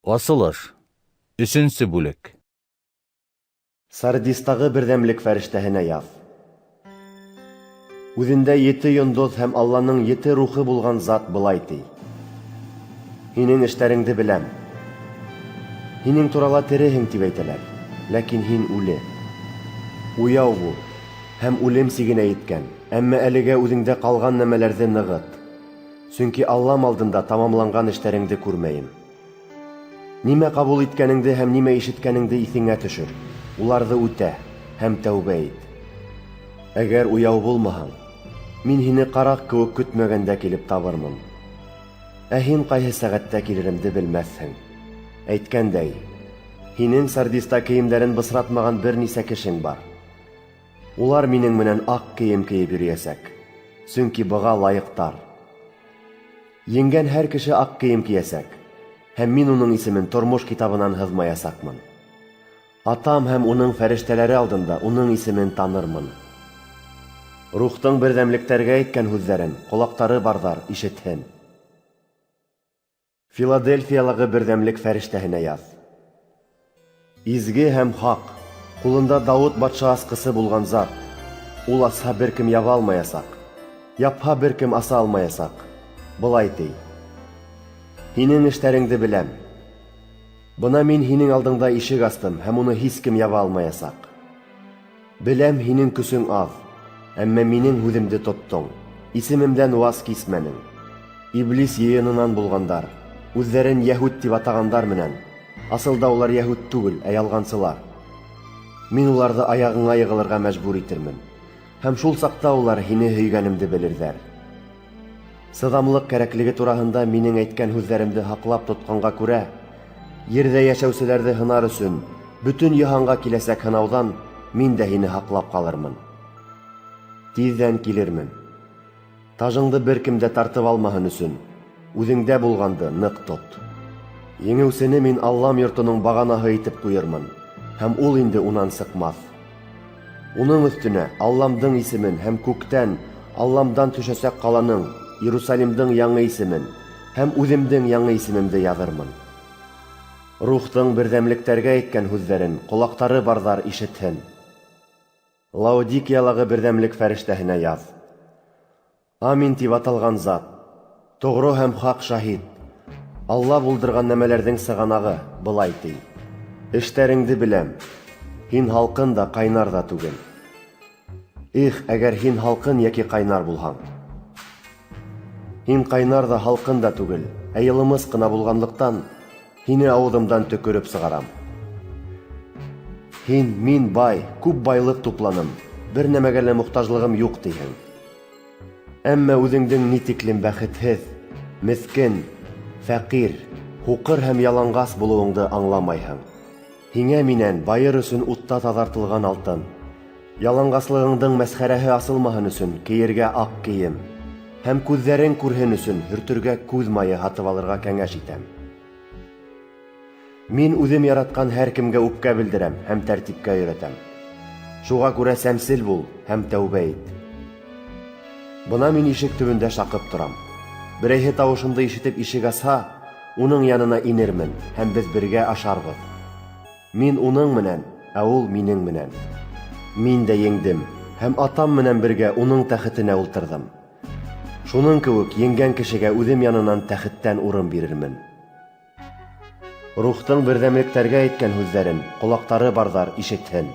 Асылыш. 3-нче бүлек. Сардистагы бердәмлек фәрештәһенә яз. Үҙендә 7 йондоз һәм Алланың 7 рухы булган зат былай ти. Һинең эштәреңде беләм. Һинең турала тереһең дип әйтәләр, ләкин һин үле. Уяу бул һәм үлем сигенә еткән, әммә әлегә үҙеңдә калган нәмәләрҙе ныгыт. Сөнки Аллам алдында тамамланган эштәреңде күрмәйем. Нимә кабул иткәнеңде һәм нимә ишеткәнеңде иҫеңә төшөр. Уларҙы үтә һәм тәүбә ит. Әгәр уяу булмаһаң, мин һине ҡараҡ кеүек көтмәгәндә килеп табырмын. Ә һин ҡайһы сәғәттә килеремде белмәҫһең. Әйткәндәй, һинең Сардиста кейемдәрен бысратмаған бер нисә кешең бар. Улар минең менән аҡ кейем кейеп йөрөйәсәк, сөнки быға лайыҡтар. Еңгән һәр кеше аҡ кейем кейәсәк, һәм мин уның исемен тормош китабынан һыҙмаясаҡмын. Атам һәм уның фәрештәләре алдында уның исемен танырмын. Рухтың берҙәмлектәргә әйткән һүҙҙәрен ҡолаҡтары барҙар ишетһен. Филадельфиялағы берҙәмлек фәрештәһенә яҙ. Изге һәм хаҡ, ҡулында Дауыт батша асҡысы булған зат. Ул асһа бер кем яба алмаясаҡ, япһа бер кем аса алмаясаҡ. Былай ти. Һинең эштәреңде беләм. Бына мин һинең алдыңда ишек астым, һәм уны һис кем яба алмаясаҡ. Беләм, һинең көсөң аҙ, әммә минең һүҙемде тоттоң. Исемемдән ваз кисмәнең. Иблис йыйынынан булғандар, үҙҙәрен Йәһүд тип атағандар менән. Асылда улар Йәһүд түгел, ә ялғансылар. Мин уларҙы аяғыңа йығылырға мәжбүр итермен. Һәм шул саҡта улар һине һөйгәнемде белерҙәр. Сыҙамлыҡ кәрәклеге тураһында минең әйткән һүҙҙәремде һаҡлап тотҡанға күрә, ерҙә йәшәүселәрҙе һынар өсөн, бөтөн йыһанға киләсәк һынауҙан мин дә һине һаҡлап ҡалырмын. Тиҙҙән килермен. Тажыңды бер кем дә тартып алмаһын өсөн, үҙеңдә булғанды ныҡ тот. Еңеүсене мин Аллам йортоноң бағанаһы итеп ҡуйырмын, һәм ул инде унан сыҡмаҫ. Уның өҫтөнә Алламдың исемен һәм күктән Алламдан төшәсәк ҡаланың, Иерусалимдың яңы исемен һәм үҙемдең яңы исемемде яҙырмын. Рухтың берҙәмлектәргә әйткән һүҙҙәрен ҡолаҡтары барҙар ишетһен. Лаодикиялағы берҙәмлек фәрештәһенә яҙ. Амин тип аталған зат, тоғро һәм хаҡ шаһит, Алла булдырған нәмәләрҙең сығанағы былай ти. Эштәреңде беләм, һин һалҡын да, ҡайнар да түгел. Их, әгәр һин һалҡын йәки ҡайнар булһаң. Һин ҡайнар да, һалҡын да түгел, ә йылымыс ҡына булғанлыҡтан, һине ауыҙымдан төкөрөп сығарам. Һин, мин бай, күп байлыҡ тупланым, бер нәмәгә лә мохтажлығым юҡ тиһең. Әммә үҙеңдең ни тиклем бәхетһеҙ, меҫкен, фәҡир, һуҡыр һәм яланғас булыуыңды аңламайһың. Һиңә минән байыр өсөн утта таҙартылған алтын, яланғаслығыңдың мәсхәрәһе асылмаһын өсөн кейергә аҡ кейем, һәм күҙҙәрең күрһен өсөн һөртөргә күҙ майы һатып алырға кәңәш итәм. Мин үҙем яратҡан һәр кемгә үпкә белдерәм һәм тәртипкә өйрәтәм. Шуға күрә сәмсел бул һәм тәүбә ит. Бына мин ишек төбөндә шаҡып торам. Берәйһе тауышымды ишетеп ишек асһа, уның янына инермен һәм беҙ бергә ашарбыҙ. Мин уның менән, ә ул минең менән. Мин дә еңдем һәм атам менән бергә уның тәхетенә ултырҙым. Шуның кеүек еңгән кешегә үҙем янынан тәхеттән урын бирермен. Рухтың берҙәмлектәргә әйткән һүҙҙәрен ҡолаҡтары барҙар ишетһен.